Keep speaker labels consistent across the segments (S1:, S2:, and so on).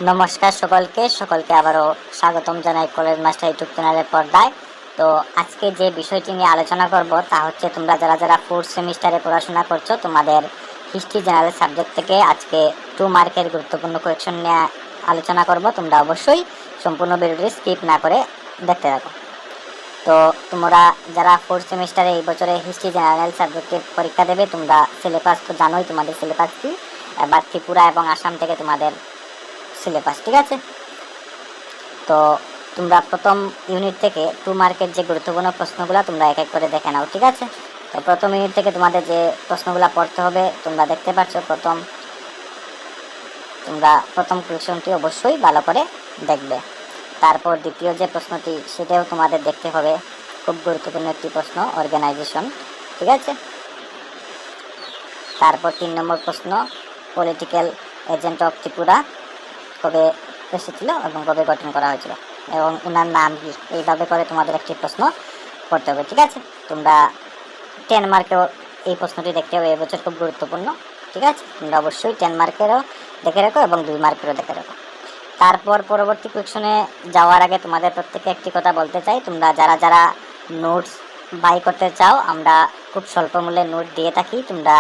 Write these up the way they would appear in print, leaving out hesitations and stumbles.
S1: নমস্কার সকলকে আবারও স্বাগতম জানাই কলেজ মাস্টার ইউটিউব চ্যানেলের পর্দায়। তো আজকে যে বিষয়টি নিয়ে আলোচনা করব তা হচ্ছে তোমরা যারা 4th সেমিস্টারে পড়াশোনা করছো তোমাদের হিস্ট্রি জেনারেল সাবজেক্ট থেকে আজকে 2 মার্কের গুরুত্বপূর্ণ কোয়েকশন নিয়ে আলোচনা করব। তোমরা অবশ্যই সম্পূর্ণ ভিডিওটি স্কিপ না করে দেখতে থাকো। তো তোমরা যারা 4th সেমিস্টারে এই বছরে হিস্ট্রি জেনারেল সাবজেক্টে পরীক্ষা দেবে তোমরা সিলেবাস তো জানোই, তোমাদের সিলেবাস কি। এবার ত্রিপুরা এবং আসাম থেকে তোমাদের সিলেবাস, ঠিক আছে। তো তোমরা প্রথম ইউনিট থেকে 2 মার্কের যে গুরুত্বপূর্ণ প্রশ্নগুলো তোমরা এক এক করে দেখে নাও, ঠিক আছে। তো প্রথম ইউনিট থেকে তোমাদের যে প্রশ্নগুলো পড়তে হবে তোমরা দেখতে পাচ্ছ। প্রথম কোয়েশনটি অবশ্যই ভালো করে দেখবে। তারপর দ্বিতীয় যে প্রশ্নটি সেটাও তোমাদের দেখতে হবে, খুব গুরুত্বপূর্ণ একটি প্রশ্ন, অর্গানাইজেশন, ঠিক আছে। তারপর 3 নম্বর প্রশ্ন, পলিটিক্যাল এজেন্ট অফ ত্রিপুরা কবে এসেছিল এবং কবে গঠন করা হয়েছিল এবং ওনার নাম কি। এইভাবে করে তোমাদের একটি প্রশ্ন করতে হবে, ঠিক আছে। তোমরা 10 মার্কেও এই প্রশ্নটি দেখতে হবে, এবছর খুব গুরুত্বপূর্ণ, ঠিক আছে। তোমরা অবশ্যই 10 মার্কেরও দেখে রাখো এবং 2 মার্কেরও দেখে রাখো। তারপর পরবর্তী কোয়েশনে যাওয়ার আগে তোমাদের প্রত্যেকে একটি কথা বলতে চাই, তোমরা যারা নোটস বাই করতে চাও আমরা খুব স্বল্প মূল্যে নোট দিয়ে থাকি। তোমরা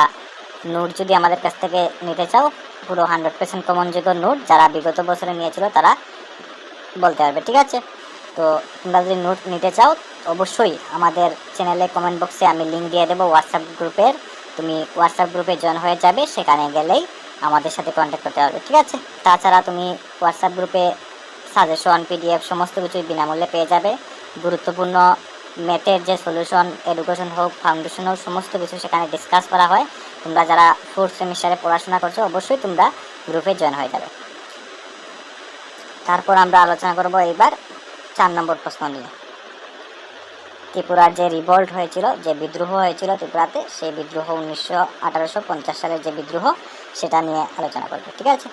S1: নোট যদি আমাদের কাছ থেকে নিতে চাও পুরো 100% কমনযোগ্য নোট যারা বিগত বছরে নিয়েছিল তারা বলতে পারবে, ঠিক আছে। তো তোমরা যদি নোট নিতে চাও অবশ্যই আমাদের চ্যানেলে কমেন্ট বক্সে আমি লিঙ্ক দিয়ে দেবো হোয়াটসঅ্যাপ গ্রুপের। তুমি হোয়াটসঅ্যাপ গ্রুপে জয়েন হয়ে যাবে, সেখানে গেলেই আমাদের সাথে কন্ট্যাক্ট করতে পারবে, ঠিক আছে। তাছাড়া তুমি হোয়াটসঅ্যাপ গ্রুপে সাজেশন, পিডিএফ সমস্ত কিছুই বিনামূল্যে পেয়ে যাবে। গুরুত্বপূর্ণ ম্যাথের যে সলিউশন, এডুকেশন হোক, ফাউন্ডেশন হোক, সমস্ত কিছু সেখানে ডিসকাস করা হয়। তোমরা যারা 4th সেমিস্টারে পড়াশোনা করছো অবশ্যই তোমরা গ্রুপে জয়েন হয়ে যাবে। তারপর আমরা আলোচনা করব এবার 4 নম্বর প্রশ্ন নিয়ে। ত্রিপুরার যে রিভল্ট হয়েছিল, যে বিদ্রোহ হয়েছিল ত্রিপুরাতে, সেই বিদ্রোহ 1850 সালের যে বিদ্রোহ সেটা নিয়ে আলোচনা করবে, ঠিক আছে।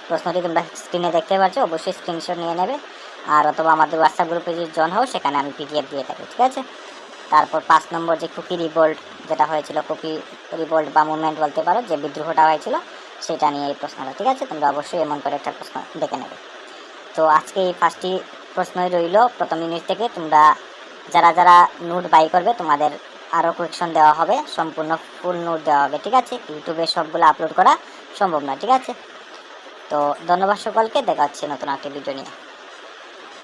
S1: প্রশ্নটি তোমরা স্ক্রিনে দেখতে পাচ্ছ, অবশ্যই স্ক্রিনশট নিয়ে নেবে আর অথবা আমাদের হোয়াটসঅ্যাপ গ্রুপে যদি জয়েন হও সেখানে আমি পিডিএফ দিয়ে থাকি, ঠিক আছে। তারপর 5 নম্বর যে কুকি রিভল্ট যেটা হয়েছিল, কুকি রিভল্ট বা মুভমেন্ট বলতে পারো, যে বিদ্রোহটা হয়েছিল সেটা নিয়ে এই প্রশ্নটা, ঠিক আছে। তোমরা অবশ্যই এমন করে একটা প্রশ্ন দেখে নেবে। তো আজকে এই 5টি প্রশ্নই রইল প্রথম ইউনিট থেকে। তোমরা যারা নোট বাই করবে তোমাদের আরও কোয়েকশন দেওয়া হবে, সম্পূর্ণ ফুল নোট দেওয়া হবে, ঠিক আছে। ইউটিউবে সবগুলো আপলোড করা সম্ভব না, ঠিক আছে। তো ধন্যবাদ সকলকে, দেখা হচ্ছে নতুন একটা ভিডিও নিয়ে।